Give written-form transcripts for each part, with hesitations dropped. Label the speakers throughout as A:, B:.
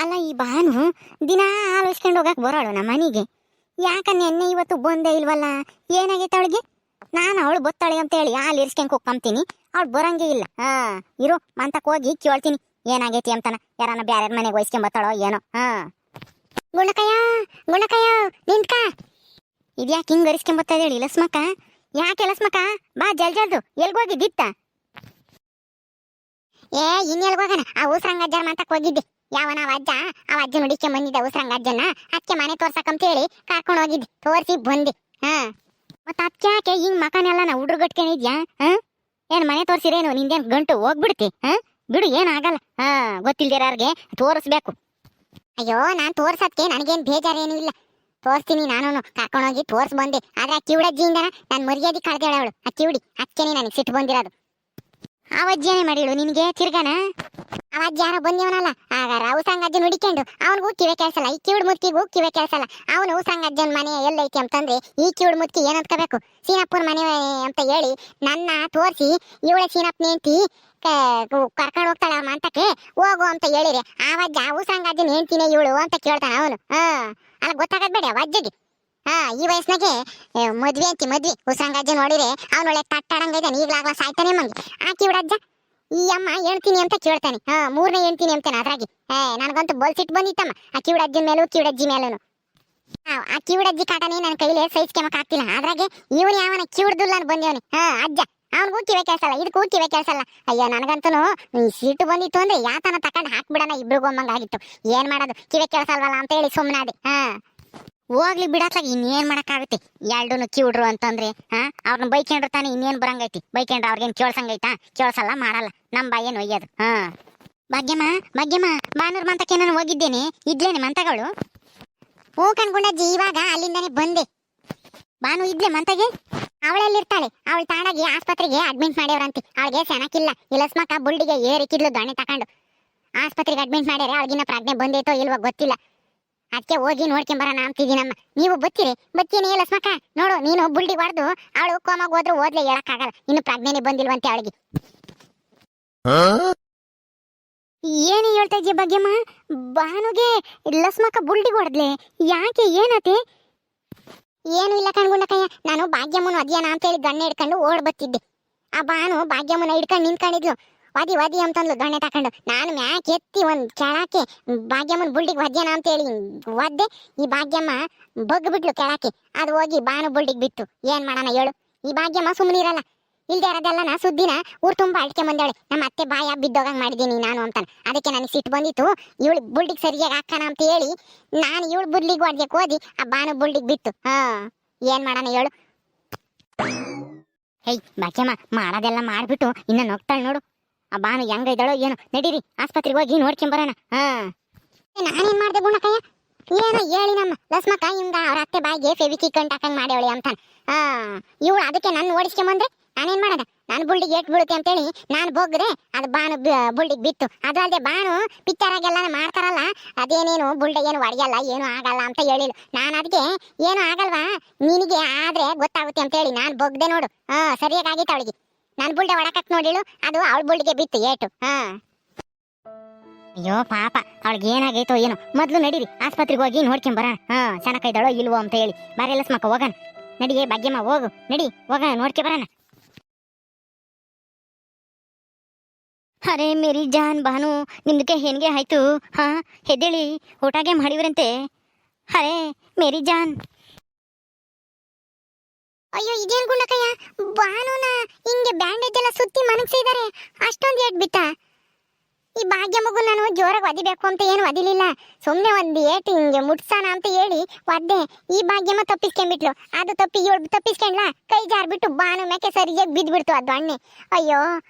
A: ಅಲ್ಲ ಈ ಭಾನು ದಿನ ಆಲೋಚಿಸ್ಕೊಂಡು ಹೋಗಕ್ಕೆ ಬರೋಳು ನಮ್ಮ ಮನೆಗೆ. ಯಾಕ ನೆನ್ನೆ ಇವತ್ತು ಬಂದೇ ಇಲ್ವಲ್ಲ, ಏನಾಗೈತೆ ಅವಳಿಗೆ? ನಾನು ಅವಳು ಬತ್ತಾಳೆ ಅಂತ ಹೇಳಿ ಹಾಲು ಇರಿಸ್ಕೊಂಡ್ ಹೋಗ್ಕೊಂತೀನಿ, ಅವಳು ಬರಂಗೇ ಇಲ್ಲ. ಇರು ಮಂತಕ್ಕೆ ಹೋಗಿ ಕೇಳ್ತೀನಿ ಏನಾಗೈತಿ ಅಂತನ. ಯಾರನ್ನ ಬ್ಯಾರ್ಯಾರ ಮನೆಗೆ ವಹಿಸ್ಕೊಂಬತ್ತಾಳೋ ಏನೋ. ಗುಣಕಯ್ಯ ಗುಣಕಯ್ಯ ನಿಂತ್ಕ. ಇದ್ಯಾಕೆ ಹಿಂಗೆ ಅರಿಸ್ಕೊಂಬತ್ತಾ ಹೇಳಿ ಲಸ್ಮಕ್ಕ? ಯಾಕೆ ಲಸ್ಮಕ್ಕ? ಬಾ ಜಲ್ದು ಎಲ್ಗೋಗಿದ್ದಿತ್ತ? ಇನ್ನೆಲ್ಗೋಗಣ, ಆ ಊಸರಂಗಜ್ಜರ ಮಂತಕ್ಕೆ ಹೋಗಿದ್ದೆ. ಯಾವನ ಅಜ್ಜ ಆ ಅಜ್ಜನ ಹುಡಿಕೆ ಬಂದಿದ್ದ ಊಸರಂಗಜ್ಜನ ಅದಕ್ಕೆ ಮನೆ ತೋರ್ಸಕಂತ ಹೇಳಿ ಕರ್ಕೊಂಡು ಹೋಗಿದ್ದೆ, ತೋರಿಸಿ ಬಂದೆ. ಮತ್ತೆ ಅದಕ್ಕೆ ಯಾಕೆ ಹಿಂಗ್ ಮಕನೆಲ್ಲ ನಾ ಹುಡ್ರು ಗಟ್ಕೊಂಡಿದ್ಯಾ? ಏನ್ ಮನೆ ತೋರ್ಸಿರೇನು ನಿಂದೇನ್ ಗಂಟು ಹೋಗ್ಬಿಡ್ತಿ? ಬಿಡು ಏನಾಗಲ್ಲ. ಗೊತ್ತಿಲ್ದಿರಾರ್ಗೆ ತೋರಿಸ್ಬೇಕು. ಅಯ್ಯೋ ನಾನ್ ತೋರ್ಸಕ್ಕೆ ನನಗೇನ್ ಬೇಜಾರೇನು ಇಲ್ಲ, ತೋರಿಸ್ತೀನಿ. ನಾನು ಕರ್ಕೊಂಡೋಗಿ ತೋರ್ಸ್ ಬಂದೆ. ಆದ್ರೆ ಆ ಕಿವುಡಜ್ಜಿಯಿಂದನ ನಾನು ಮರ್ಯಾದೆ ಕಳ್ದೇಳ ಅವಳು. ಆ ಕಿವುಡಿ ಅದಕ್ಕೇನೆ ನನಗೆ ಸಿಟ್ಟು ಬಂದಿರೋದು. ಅವಜ್ಜೇನೆ ಮಾಡಿಳು ನಿನ್ಗೆ ತಿರ್ಗಾನ? ಅವಜ್ಜ ಯಾರೋ ಬಂದಿವನಲ್ಲ, ಆಗ ಊಸಂಗಜ್ಜನ ಹುಡಿಕೊಂಡು ಅವನಿಗೂ ಕಿವೆ ಕೇಳಿಸಲ್ಲ, ಈ ಕಿವುಡ್ ಮುತ್ತಿಗೂ ಕಿವೆ ಕೇಳಿಸಲ್ಲ. ಅವನು ಊಸಂಗಜ್ಜನ ಮನೆ ಎಲ್ಲೈತಿ ಅಂತಂದ್ರೆ ಈ ಕಿವುಡ್ ಮುತ್ತಿ ಏನಂತ್ಕೋಬೇಕು, ಸೀನಪ್ಪನ ಮನೆ ಅಂತ ಹೇಳಿ ನನ್ನ ತೋರಿಸಿ ಇವಳೆ ಸೀನಪ್ಪನ ಹೆಂಡ್ತಿ ಕರ್ಕೊಂಡು ಹೋಗ್ತಾಳ ಮಂತಕ್ಕೆ ಹೋಗು ಅಂತ ಹೇಳಿರಿ. ಆವಜ್ಜ ಊಸಂಗಜ್ಜನ ಹೆಂಡ್ತಿನೇ ಇವಳು ಅಂತ ಕೇಳ್ತಾನ ಅವನು. ಅಲ್ಲ ಗೊತ್ತಾಗದ್ ಬೇಡ ಅವಜ್ಜಿಗೆ. ಈ ವಯಸ್ಸಿನಾಗೆ ಮದ್ವೆ ಅಂತಿ ಮದ್ವೆ. ಊಸಂಗಜ್ಜ ನೋಡಿದ್ರೆ ಅವನೊಳ್ಳೆ ತಟ್ಟಾಡಂಗೈದಾನೆ, ಈಗ್ಲಾಗ ಸಾಯ್ತಾನೆ ಮಂಗೆ. ಆ ಕಿವುಡಜ್ಜ ಈ ಅಮ್ಮ ಹೇಳ್ತೀನಿ ಅಂತ ಕೇಳ್ತಾನೆ. ಮೂರನೇ ಹೇಳ್ತೀನಿ ಅಂತಾನೆ. ಅದ್ರಾಗಿ ನನಗಂತೂ ಬೋಲ್ಸಿಟ್ ಬಂದಿತ್ತಮ್ಮ ಆ ಕಿವುಡಜ್ಜನ ಮೇಲೂ ಕಿವುಡಜ್ಜಿ ಮೇಲೂ. ಆ ಕಿವುಡಜ್ಜಿ ಕಾಟನೇ ನನ್ನ ಕೈಲಿ ಸಹಿಸ್ಕೆಮಕ್ ಆಗ್ತಿಲ್ಲ. ಅದ್ರಾಗೆ ಇವನು ಯಾವನ ಕಿವುಡ್ದುಲ್ಲ ಬಂದೇವನಿ ಅಜ್ಜ, ಅವನಿಗೂ ಕಿವೆ ಕೇಳ್ಸಲ್ಲ, ಇದಕ್ಕೂ ಕಿವೆ ಕೇಳ್ಸಲ್ಲ. ಅಯ್ಯೋ ನನಗಂತೂ ಸೀಟು ಬಂದಿತ್ತು ಅಂದ್ರೆ ಯಾತನ ತಕೊಂಡ್ ಹಾಕ್ಬಿಡಣ ಇಬ್ರಿಗೂ ಆಗಿತ್ತು. ಏನ್ ಮಾಡೋದು, ಕಿವೆ ಕೇಳ್ಸಲ್ವಲ್ಲ ಅಂತ ಹೇಳಿ ಸುಮ್ಮನಾದೆ. ಹೋಗ್ಲಿ ಬಿಡತ್ಲಾಗ ಇನ್ನೇನ್ ಮಾಡಕ್ಕಾಗುತ್ತೆ, ಎರಡೂನು ಕಿವುಡ್ರು ಅಂತಂದ್ರೆ. ಅವ್ರನ್ನ ಬೈಕೊಂಡ್ರು ತಾನೆ ಇನ್ನೇನ್ ಬರಂಗೈತಿ. ಬೈಕೊಂಡ್ರೆ ಅವ್ರಿಗೇನ್ ಕೇಳ್ಸಂಗೈತಾ? ಕೇಳ್ಸಲ್ಲ, ಮಾಡಲ್ಲ. ನಮ್ ಬಾಯೇನು ಒಯ್ಯೋದು. ಭಾಗ್ಯಮ್ಮ ಬಾನೂರ್ ಮಂತಕ್ಕೆ ನಾನು ಹೋಗಿದ್ದೇನೆ, ಇದ್ಲೇನೆ ಮಂತಗಳು? ಹೂ ಕಣ್ಗುಂಡಜ್ಜಿ, ಇವಾಗ ಅಲ್ಲಿಂದಾನೆ ಬಂದೆ. ಬಾನು ಇದ್ಲೆ ಮಂತಗೆ? ಅವಳೆಲ್ಲಿರ್ತಾಳೆ? ಅವಳು ತಾಡಾಗಿ ಆಸ್ಪತ್ರೆಗೆ ಅಡ್ಮಿಟ್ ಮಾಡ್ಯವ್ರಂತೆ. ಅವಳಿಗೆ ಸೆನಕಿಲ್ಲ. ಇಲ್ಲಸ್ಮಕ್ಕ ಬುಲ್ಡಿಗೆ ಏರಿಕಿದ್ಲು ದೊಣ್ಣೆ ತಕೊಂಡು. ಆಸ್ಪತ್ರೆಗೆ ಅಡ್ಮಿಟ್ ಮಾಡ್ಯಾರೆ. ಅವಳಿಗಿನ್ನ ಪ್ರಜ್ಞೆ ಬಂದೈತೋ ಇಲ್ವೋ ಗೊತ್ತಿಲ್ಲ. ಅದಕ್ಕೆ ಹೋಗಿ ನೋಡ್ಕೊಂಬರೋಣ ಅಂತಿದ್ದೀನಮ್ಮ. ನೀವು ಬತ್ತೀನಿ ಲಸ್ಮಕ್ಕ. ನೋಡು ನೀನು ಬುಲ್ಡಿಗೆ ಹೊಡೆದು ಅವಳು ಕೋಮಾಗ ಹೋದ್ರು ಓದ್ಲೆ ಹೇಳಕ್ಕಾಗಲ್ಲ, ಇನ್ನು ಪ್ರಜ್ಞೆನೆ ಬಂದಿಲ್ವಂತೆ ಅವಳಿಗೆ. ಏನು ಹೇಳ್ತಾ ಇದ್ದೀಯ ಭಾಗ್ಯಮ್ಮ? ಬಾನುಗೆ ಲಸ್ಮಕ್ಕ ಬುಲ್ಡಿಗೆ ಹೊಡೆದ್ಲೆ? ಯಾಕೆ, ಏನತೆ? ಏನು ಇಲ್ಲ ಕಣ್ಗುಂಡಕಯ್ಯ, ನಾನು ಭಾಗ್ಯಮ್ಮನ ಅದ್ಯಾನ ಅಂತ ಹೇಳಿ ಗಣ್ಣೆ ಹಿಡ್ಕೊಂಡು ಓಡ್ ಬತ್ತಿದ್ದೆ. ಆ ಬಾನು ಭಾಗ್ಯಮ್ಮನ ಹಿಡ್ಕೊಂಡು ನಿಂತ್ಕೊಂಡಿದ್ಲು. ವದಿ ಅಂತಂದ್ಲು ದೊಣ್ಣೆ ತಕೊಂಡು. ನಾನು ಮ್ಯಾಕ್ ಎತ್ತಿ ಒಂದ್ ಕೆಳಕ್ಕೆ ಭಾಗ್ಯಮ್ಮನ ಬುಲ್ಡಿಗೆ ವದ್ಯಾನ ಅಂತ ಹೇಳಿ ಒದ್ದೆ. ಈ ಭಾಗ್ಯಮ್ಮ ಬಗ್ ಬಿಟ್ಲು ಕೆಳಕ್ಕೆ. ಅದು ಹೋಗಿ ಬಾನು ಬುಲ್ಡಿಗೆ ಬಿತ್ತು. ಏನ್ ಮಾಡೋಣ ಹೇಳು? ಈ ಭಾಗ್ಯಮ್ಮ ಸುಮ್ಮನಿರಲ್ಲ. ಇಲ್ದೇ ಇರೋದೆಲ್ಲ ನಾ ಸುದ್ದಿನ ಊರ್ ತುಂಬಾ ಅಳ್ಕೆ ಬಂದಾಳೆ. ನಮ್ಮ ಅತ್ತೆ ಬಾಯ ಬಿದ್ದೋಗಂಗ್ ಮಾಡಿದ್ದೀನಿ ನಾನು ಅಂತಾನೆ. ಅದಕ್ಕೆ ನನಗೆ ಸಿಟ್ಟು ಬಂದಿತ್ತು. ಇವಳು ಬುಲ್ಡಿಗೆ ಸರಿಯಾಗಿ ಹಾಕೋಣ ಅಂತ ಹೇಳಿ ನಾನು ಇವಳು ಬುಲ್ಡಿಗೆ ಹೊಡ್ಯಕ್ಕೆ ಹೋದಿ, ಆ ಬಾನು ಬುಲ್ಡಿಗೆ ಬಿತ್ತು. ಏನ್ ಮಾಡೋಣ ಹೇಳು? ಹೇಯ್ ಭಾಗ್ಯಮ್ಮ, ಮಾಡೋದೆಲ್ಲ ಮಾಡ್ಬಿಟ್ಟು ಇನ್ನ ನೋಗ್ತಾಳೆ ನೋಡು. ಆ ಬಾನು ಹೆಂಗೈದಳೋ ಏನೋ. ನಡೀರಿ ಆಸ್ಪತ್ರೆಗೆ ಹೋಗಿ ನೋಡ್ಕೊಂಬರೋಣ. ನಾನೇನ್ ಮಾಡ್ದೆ ಗುಣಕಯ್ಯ? ಏನೋ ಹೇಳಿ ನಮ್ಮ ಲಸ್ಮಕ್ಕ ಹಿಂಗ ಅವ್ರ ಅತ್ತೆ ಬಾಯಿಗೆ ಫೆವಿಕಿ ಕಂಟ್ ಹಾಕಂಗ್ ಮಾಡ್ಯವಳಿ ಅಂತಾನೆ. ಇವಳು ಅದಕ್ಕೆ ನನ್ನ ಓಡಿಸ್ಕೊಂಬಂದ್ರೆ ನಾನೇನ್ ಮಾಡದ? ನಾನು ಬುಲ್ಡಿಗೆ ಏಟ್ ಬೀಳುತ್ತೆ ಅಂತೇಳಿ ನಾನು ಬೋಗ್ರೆ, ಅದು ಬಾನು ಬುಲ್ಡಿಗೆ ಬಿತ್ತು. ಅದು ಅಲ್ಲದೆ ಬಾನು ಪಿಕ್ಚರಾಗೆಲ್ಲ ಮಾಡ್ತಾರಲ್ಲ, ಅದೇನೇನು ಬುಲ್ಡೆ ಏನು ಒಡೆಯಲ್ಲ, ಏನು ಆಗಲ್ಲ ಅಂತ ಹೇಳಿಲ್ಲ. ನಾನು ಅದಕ್ಕೆ ಏನು ಆಗಲ್ವಾ ನಿನಗೆ ಆದ್ರೆ ಗೊತ್ತಾಗುತ್ತೆ ಅಂತ ಹೇಳಿ ನಾನು ಬೊಗ್ದೆ ನೋಡು. ಸರಿಯಾಗಿ ಆಗಿತ್ತು ಅವಳಿಗೆ. ನಾನು ಬುಲ್ಡೆ ಹೊಡಕಕ್ ನೋಡಿಳು, ಅದು ಅವಳ ಬುಲ್ಡಿಗೆ ಬಿತ್ತು ಏಟು. ಅಯ್ಯೋ ಪಾಪ, ಅವಳಿಗೆ ಏನಾಗೈತೋ ಏನೋ. ಮೊದ್ಲು ನಡೀರಿ ಆಸ್ಪತ್ರೆಗೆ ಹೋಗಿ ನೋಡ್ಕೊಂಬರೋಣ. ಚೆನ್ನಾಗೈದಳೋ ಇಲ್ವೋ ಅಂತ ಹೇಳಿ. ಬಾರಿ ಲಸ್ಮಕ್ಕ ಹೋಗೋಣ. ನಡಿಯೇ ಭಾಗ್ಯಮ್ಮ, ಹೋಗು ನಡಿ, ಹೋಗೋಣ ನೋಡ್ಕೊಂಬರೋಣ. ಅರೆ ಮೇರಿ ಜಾನ್ ಬಾನು, ನಿಮ್ದಕ್ಕೆ ಹೆಣ್ಗೆ ಆಯ್ತು? ಹೆದ್ದೇಳಿ ಊಟಗೆ ಮಾಡಿವ್ರಂತೆ. ಅರೆ ಮೇರಿ ಜಾನ್. ಅಯ್ಯೋ ಇದೇನ್ ಗುಂಡಕಯ್ಯ, ಬಾನುನ ಹಿಂಗೆ ಬ್ಯಾಂಡೇಜ್ ಎಲ್ಲ ಸುತ್ತಿ ಮನಗ್ಸಿದ್ದಾರೆ. ಅಷ್ಟೊಂದು ಏಟ್ ಬಿತ್ತ? ಈ ಭಾಗ್ಯ ಮಗು ನಾನು ಜೋರಾಗಿ ಒದಿಬೇಕು ಅಂತ ಏನು ಒದಿಲಿಲ್ಲ. ಸುಮ್ಮನೆ ಒಂದು ಏಟ್ ಹಿಂಗೆ ಮುಟ್ಸೋಣ ಅಂತ ಹೇಳಿ ಒದ್ದೆ. ಈ ಭಾಗ್ಯಮ್ಮ ತಪ್ಪಿಸ್ಕೊಂಡ್ಬಿಟ್ಲು. ಅದು ಇವಳು ತಪ್ಪಿಸ್ಕೊಂಡ್ಲ, ಕೈ ಜಾರ್ಬಿಟ್ಟು ಬಾನು ಮೇಕೆ ಸರಿಯಾಗಿ ಬಿದ್ದುಬಿಡ್ತು ಅದು ಅಣ್ಣೆ. ಅಯ್ಯೋ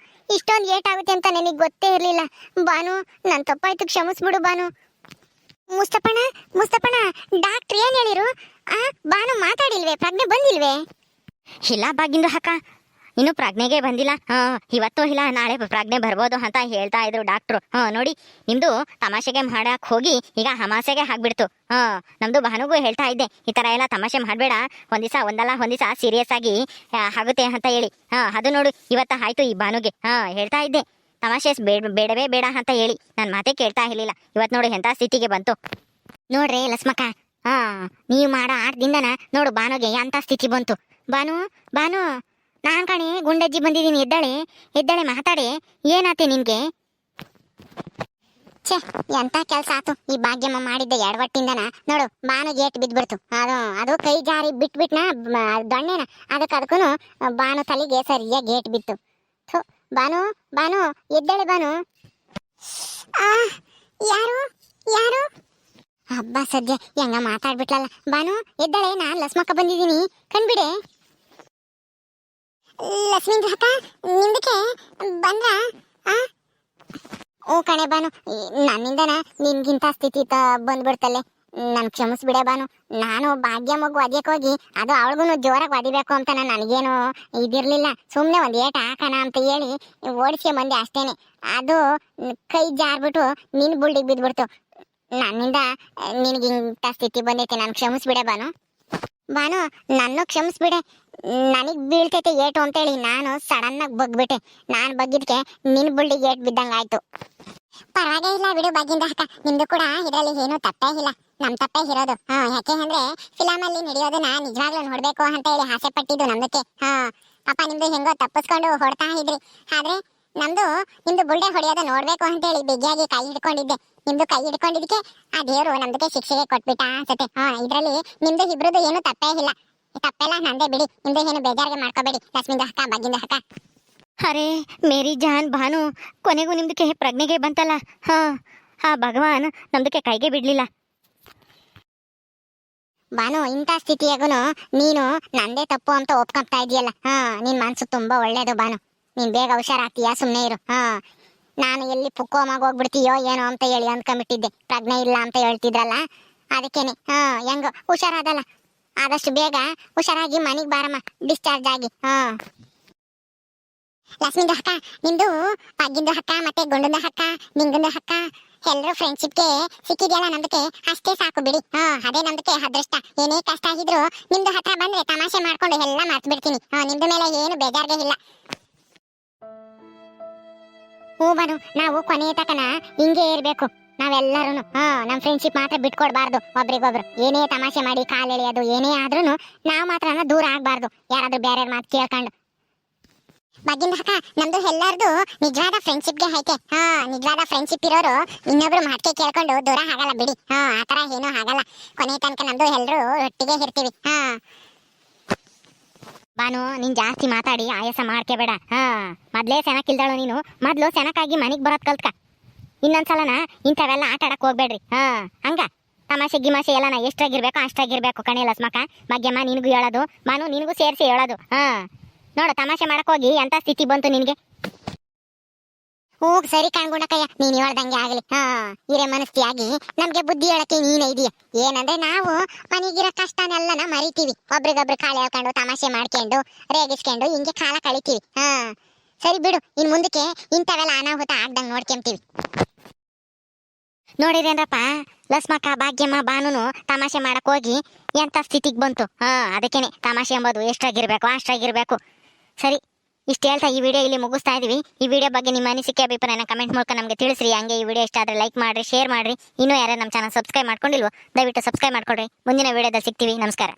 A: ಇಷ್ಟೊಂದು ಏಟ್ ಆಗುತ್ತೆ ಅಂತ ನನಗೆ ಗೊತ್ತೇ ಇರಲಿಲ್ಲ. ಬಾನು ನನ್ನ ತಪ್ಪಾಯ್ತು, ಕ್ಷಮಿಸ್ಬಿಡು ಬಾನು. ಮುಸ್ತಫಣ್ಣ ಡಾಕ್ಟ್ರ್ ಏನ್ ಹೇಳಿರು? ಬಾನು ಮಾತಾಡಿಲ್ವೇ? ಪ್ರಜ್ಞೆ ಬಂದಿಲ್ವೇ? ಇಲ್ಲ ಬಾಗಿಂದು ಅಕ್ಕ, ಇನ್ನು ಪ್ರಜ್ಞೆಗೆ ಬಂದಿಲ್ಲ. ಇವತ್ತು ಇಲ್ಲ ನಾಳೆ ಪ್ರಜ್ಞೆ ಬರ್ಬೋದು ಅಂತ ಹೇಳ್ತಾ ಇದ್ರು ಡಾಕ್ಟ್ರು. ನೋಡಿ ನಿಮ್ದು ತಮಾಷೆಗೆ ಮಾಡಕ್ ಹೋಗಿ ಈಗ ಹಮಾಸೆಗೆ ಆಗ್ಬಿಡ್ತು. ನಮ್ದು ಭಾನುಗೂ ಹೇಳ್ತಾ ಇದ್ದೆ, ಈ ತರ ಎಲ್ಲ ತಮಾಷೆ ಮಾಡಬೇಡ, ಒಂದಿಸ ಸೀರಿಯಸ್ ಆಗಿ ಆಗುತ್ತೆ ಅಂತ ಹೇಳಿ. ಅದು ನೋಡು ಇವತ್ತ ಆಯ್ತು ಈ ಭಾನುಗೆ. ಹೇಳ್ತಾ ಇದ್ದೆ
B: ತಮಾಷೆ ಬೇಡವೇ ಬೇಡ ಅಂತ ಹೇಳಿ ನನ್ನ ಮಾತೇ ಕೇಳ್ತಾ ಇರಲಿಲ್ಲ. ಇವತ್ತು ನೋಡಿ ಎಂಥ ಸ್ಥಿತಿಗೆ ಬಂತು ನೋಡ್ರಿ ಲಸ್ಮಕ್ಕ. ಹಾ, ನೀವು ಮಾಡೋ ಆಟದಿಂದನ ನೋಡು ಬಾನುಗೆ ಎಂಥ ಸ್ಥಿತಿ ಬಂತು. ಬಾನು ಬಾನು ನಾನ್ ಕಣೆ ಗುಂಡಜ್ಜಿ ಬಂದಿದ್ದೀನಿ, ಎದ್ದಾಳೆ ಎದ್ದಾಳೆ, ಮಾತಾಡಿ. ಏನಾತೆ ನಿನ್ಗೆ?
A: ಛೇ, ಎಂತ ಕೆಲ್ಸ ಆತು ಈ ಭಾಗ್ಯಮ್ಮ ಮಾಡಿದ್ದ ಎಡವಟ್ಟಿಂದನ ನೋಡು ಬಾನು ಗೇಟ್ ಬಿದ್ಬಿಡ್ತು. ಅದು ಕೈ ಜಾರಿ ಬಿಟ್ಬಿಟ್ನ ದೊಣ್ಣೆನ, ಅದಕ್ಕೂ ಬಾನು ತಲೆಗೆ ಸರಿಯಾಗಿ ಗೇಟ್ ಬಿತ್ತು. ಥು, ಬಾನು ಬಾನು ಎದ್ದಾಳೆ ಬಾನು. ಯಾರು ಯಾರು? ಹಬ್ಬ ಸದ್ಯ ಹೆಂಗ ಮಾತಾಡ್ಬಿಟ್ಲಲ್ಲ. ಬಾನು ಎದ್ದಾಳೆ, ನಾನ್ ಲಸ್ಮಕ್ಕ ಬಂದಿದ್ದೀನಿ, ಕಣ್ಬಿಡೆ. ಲಕ್ಷ್ಮೀಂದ್ರ ಅಕ್ಕ ನಿಮ್ದಕ್ಕೆ ಬಂದ್ರ? ಓ ಕಣೆ ಬಾನು, ನನ್ನಿಂದನ ನಿನ್ಗಿಂತ ಸ್ಥಿತಿ ಬಂದ್ಬಿಡ್ತಲ್ಲೇ, ನನ್ ಕ್ಷಮಿಸ್ಬಿಡೆ ಬಾನು. ನಾನು ಭಾಗ್ಯ ಮಗು ಒದ್ಯಕ್ಕೆ ಹೋಗಿ ಅದು ಅವಳಿಗೂ ಜೋರಾಗಿ ಒದಿಬೇಕು ಅಂತ ನನಗೇನು ಇದಿರ್ಲಿಲ್ಲ. ಸುಮ್ಮನೆ ಒಂದು ಏಟ್ ಹಾಕೋಣ ಅಂತ ಹೇಳಿ ಓಡಿಸಿ ಮಂದಿ ಅಷ್ಟೇನೆ. ಅದು ಕೈ ಜಾರ್ಬಿಟ್ಟು ನಿನ್ ಬುಲ್ಡಿಗೆ ಬಿದ್ಬಿಡ್ತು. ನನ್ನಿಂದ ನಿನಗಿಂತ ಸ್ಥಿತಿ ಬಂದೈತೆ, ನಾನು ಕ್ಷಮಿಸ್ಬಿಡೆ ಬಾನು. ಬಾನು ನನ್ನ ಕ್ಷಮಿಸ್ಬಿಡೆ, ನನಗ್ ಬೀಳ್ತೈತೆ ಏಟು ಅಂತೇಳಿ ನಾನು ಸಡನ್ ಆಗಿ ಬಗ್ಬಿಟ್ಟೆ. ನಾನು ಬಗ್ಗಿದ್ಕೆ ನಿನ್ ಬುಲ್ಡಿಗೆ ಏಟ್ ಬಿದ್ದಂಗ ಆಯ್ತು. ಪರವಾಗೇ ಇಲ್ಲ ಬಿಡು ಭಾಗ್ಯಂದ ಅಕ್ಕ, ನಿಮ್ದು ಕೂಡ ಇದರಲ್ಲಿ ಏನು ತಪ್ಪೇ ಇಲ್ಲ, ನಮ್ ತಪ್ಪೇ ಇರೋದು. ಯಾಕೆ ಅಂದ್ರೆ ಫಿಲಮ್ ಅಲ್ಲಿ ನಡೆಯೋದನ್ನ ನಿಜವಾಗ್ಲೂ ನೋಡ್ಬೇಕು ಅಂತ ಹೇಳಿ ಆಸೆ ಪಟ್ಟಿದ್ದು ನಮ್ದಕ್ಕೆ. ಅಪ್ಪ ನಿಮ್ದು ಹೆಂಗೋ ತಪ್ಪಿಸ್ಕೊಂಡು ಹೊಡ್ತಾ ಇದ್ರಿ, ಆದ್ರೆ ನಮ್ದು ನಿಮ್ದು ಬುಲ್ಡೆ ಹೊಡೆಯೋದ ನೋಡ್ಬೇಕು ಅಂತ ಹೇಳಿ ಬಿಗಿಯಾಗಿ ಕೈ ಹಿಡ್ಕೊಂಡಿದ್ದೆ. ನಿಮ್ದು ಕೈ ಹಿಡ್ಕೊಂಡಿದ್ದಕ್ಕೆ ಆ ದೇವ್ರು ನಮ್ದಕ್ಕೆ ಶಿಕ್ಷೆಗೆ ಕೊಟ್ಬಿಟ್ಟ ಅನ್ಸತ್ತೆ. ಇದ್ರಲ್ಲಿ ನಿಮ್ದು ಇಬ್ರದ್ದು ಏನು ತಪ್ಪೇ ಇಲ್ಲ, ತಪ್ಪೆಲ್ಲ ನಂದೇ ಬಿಡಿ, ನಿಮ್ದು ಏನು ಬೇಜಾರಿಗೆ ಮಾಡ್ಕೋಬೇಡಿ ಲಕ್ಷ್ಮೀಂದ ಅಕ್ಕ ಭಾಗ್ಯಂದ ಅಕ್ಕ.
B: ಅರೆ ಮೇರಿ ಜಾನ್ ಬಾನು, ಕೊನೆಗೂ ನಿಮ್ದಕ್ಕೆ ಪ್ರಜ್ಞೆಗೆ ಬಂತಲ್ಲ. ಹಾ ಭಗವಾನ್ ನಮ್ದಕ್ಕೆ ಕೈಗೆ ಬಿಡ್ಲಿಲ್ಲ.
A: ಬಾನು, ಇಂಥ ಸ್ಥಿತಿಯಾಗೂ ನೀನು ನಂದೇ ತಪ್ಪು ಅಂತ ಒಪ್ಕೊಂತಾ ಇದೆಯಲ್ಲ. ನಿನ್ ಮನ್ಸು ತುಂಬಾ ಒಳ್ಳೇದು ಬಾನು, ನೀನ್ ಬೇಗ ಹುಷಾರಾಗ್ತೀಯಾ, ಸುಮ್ನೆ ಇರು. ನಾನು ಎಲ್ಲಿ ಪುಕ್ಕೋಮಾಗ ಹೋಗ್ಬಿಡ್ತೀಯೋ ಏನೋ ಅಂತ ಹೇಳಿ ಅಂದ್ಕೊಂಡ್ಬಿಟ್ಟಿದ್ದೆ, ಪ್ರಜ್ಞೆ ಇಲ್ಲ ಅಂತ ಹೇಳ್ತಿದ್ರಲ್ಲ, ಅದಕ್ಕೇನೆ. ಹೆಂಗೋ ಹುಷಾರಾದಲ್ಲ, ಆದಷ್ಟು ಬೇಗ ಹುಷಾರಾಗಿ ಮನೆಗೆ ಬಾರಮ್ಮ, ಡಿಸ್ಚಾರ್ಜ್ ಆಗಿ. ಲಕ್ಷ್ಮೀಂದ ಅಕ್ಕ ನಿಮ್ದು ಪಗ್ಗಿಂದು ಅಕ್ಕ ಮತ್ತೆ ಗುಂಡದ ಅಕ್ಕ ನಿಂಗಂದ ಅಕ್ಕ ಎಲ್ಲರೂ ಫ್ರೆಂಡ್ಶಿಪ್ಗೆ ಸಿಕ್ಕಿದ್ಯಲ್ಲ, ನಮ್ದಕ್ಕೆ ಅಷ್ಟೇ ಸಾಕು ಬಿಡಿ. ಅದೇ ನಮ್ದಕ್ಕೆ ಅದೃಷ್ಟ. ಏನೇ ಕಷ್ಟ ಆಗಿದ್ರು ನಿಮ್ದು ಹತ್ರ ಬಂದ್ರೆ ತಮಾಷೆ ಮಾಡ್ಕೊಂಡು ಎಲ್ಲ ಮರ್ತು ಬಿಡ್ತೀನಿ. ನಿಮ್ದು ಮೇಲೆ ಏನು ಬೇಜಾರ್ಗೆ ಇಲ್ಲ. ಹೂ ಬಾನು, ನಾವು ಕೊನೆಯ ತಕನ ಹಿಂಗೆ ಇರ್ಬೇಕು ನಾವೆಲ್ಲರೂ. ನಮ್ ಫ್ರೆಂಡ್ಶಿಪ್ ಮಾತ್ರ ಬಿಟ್ಕೊಡ್ಬಾರ್ದು ಒಬ್ರಿಗೊಬ್ರು. ಏನೇ ತಮಾಷೆ ಮಾಡಿ ಕಾಲ್ ಎಳೆಯೋದು ಏನೇ ಆದ್ರೂ ನಾವು ಮಾತ್ರ ದೂರ ಆಗ್ಬಾರ್ದು, ಯಾರಾದ್ರೂ ಬೇರೆ ಮಾತು ಕೇಳ್ಕೊಂಡು. ಭಾಗ್ಯಂದ ಅಕ್ಕ ನಮ್ದು ಎಲ್ಲಾರ್ದು ನಿಜವಾದ ಫ್ರೆಂಡ್ಶಿಪ್ಗೆ ಐತೆ. ನಿಜವಾದ ಫ್ರೆಂಡ್ಶಿಪ್ ಇರೋರು ಇನ್ನೊಬ್ರು ಮಾತಿಗೆ ಕೇಳ್ಕೊಂಡು ದೂರ ಆಗಲ್ಲ ಬಿಡಿ. ಆತರ ಏನೂ ಆಗಲ್ಲ, ಕೊನೆಯ ತನಕ ನಮ್ದು ಎಲ್ಲರೂ ಒಟ್ಟಿಗೆ ಇರ್ತೀವಿ.
B: ಬಾನು ನೀನ್ ಜಾಸ್ತಿ ಮಾತಾಡಿ ಆಯಾಸ ಮಾಡ್ಕೋಬೇಡ. ಮೊದ್ಲೇ ಸೆನಕ್ಕಿಲ್ದಾಳು ನೀನು, ಮೊದ್ಲು ಸೆನಕ್ಕಾಗಿ ಮನೆಗ್ ಬರೋದ್ ಕಲ್ತ್ಕ. ಇನ್ನೊಂದ್ಸಲನ ಇಂಥವೆಲ್ಲ ಆಟ ಆಡಕ್ ಹೋಗ್ಬೇಡ್ರಿ. ಹಂಗ ತಮಾಷೆ ಗಿಮಾಷೆ ಎಲ್ಲನ ಎಷ್ಟಾಗಿರ್ಬೇಕು ಅಷ್ಟಾಗಿರ್ಬೇಕು ಕಣೆ ಲಸ್ಮಕ್ಕ. ಭಾಗ್ಯಮ್ಮ ನಿನಗೂ ಹೇಳೋದು, ಮಾನು ನಿನಗೂ ಸೇರಿಸಿ ಹೇಳೋದು. ನೋಡು ತಮಾಷೆ ಮಾಡಕ್ ಹೋಗಿ ಎಂತ ಸ್ಥಿತಿ ಬಂತು ನಿನ್ಗೆ.
A: ಹೋಗ್ ಸರಿ ಕಾಣ್ಗುಣಕಯ್ಯ, ನೀನ್ ಹೇಳ್ದಂಗೆ ಆಗ್ಲಿ. ಹಿರೇ ಮನಸ್ತಿಯಾಗಿ ನಮ್ಗೆ ಬುದ್ಧಿ ಹೇಳಕ್ಕೆ ನೀನೇ ಇದೀಯ. ಏನಂದ್ರೆ ನಾವು ಮನೆಗಿರೋ ಕಷ್ಟನೆಲ್ಲನ ಮರಿತೀವಿ, ಒಬ್ರಿಗೊಬ್ರು ಕಾಳು ಹೇಳ್ಕೊಂಡು ತಮಾಷೆ ಮಾಡ್ಕೊಂಡು ರೇಗಿಸ್ಕೊಂಡು ಹಿಂಗೆ ಕಾಲ ಕಳಿತೀವಿ. ಸರಿ ಬಿಡು, ಇನ್ ಮುಂದಕ್ಕೆ ಇಂಥವೆಲ್ಲ ಅನಾಹುತ ಆಗ್ದಂಗ್ ನೋಡ್ಕೊಂತೀವಿ.
B: ನೋಡಿರೇನ್ರಪ್ಪ, ಲಸ್ಮಕ್ಕ ಭಾಗ್ಯಮ್ಮ ಬಾನುನು ತಮಾಷೆ ಮಾಡಕ್ ಹೋಗಿ ಎಂತ ಸ್ಥಿತಿಗೆ ಬಂತು. ಅದಕ್ಕೇನೆ ತಮಾಷೆ ಎಂಬುದು ಎಷ್ಟಾಗಿರ್ಬೇಕು ಅಷ್ಟಾಗಿರ್ಬೇಕು. ಸರಿ, ಇಷ್ಟು ಹೇಳ್ತಾ ಈ ವಿಡಿಯೋ ಇಲ್ಲಿ ಮುಗಿಸ್ತಾ ಇದೀವಿ. ಈ ವಿಡಿಯೋ ಬಗ್ಗೆ ನಿಮ್ಮ ಅನಿಸಿಕೆ ಅಭಿಪ್ರಾಯನ ಕಮೆಂಟ್ ಮೂಲಕ ನಮಗೆ ತಿಳಿಸ್ರಿ. ಹಂಗೆ ಈ ವಿಡಿಯೋ ಇಷ್ಟ ಆದ್ರೆ ಲೈಕ್ ಮಾಡ್ರಿ, ಶೇರ್ ಮಾಡ್ರಿ. ಇನ್ನೂ ಯಾರು ನಮ್ಮ ಚಾನಲ್ ಸಬ್ಸ್ಕ್ರೈಬ್ ಮಾಡ್ಕೊಂಡಿಲ್ವೋ ದಯವಿಟ್ಟು ಸಬ್ಸ್ಕ್ರೈಬ್ ಮಾಡ್ಕೊಡ್ರಿ. ಮುಂದಿನ ವಿಡಿಯೋದಲ್ಲಿ ಸಿಗ್ತೀವಿ. ನಮಸ್ಕಾರ.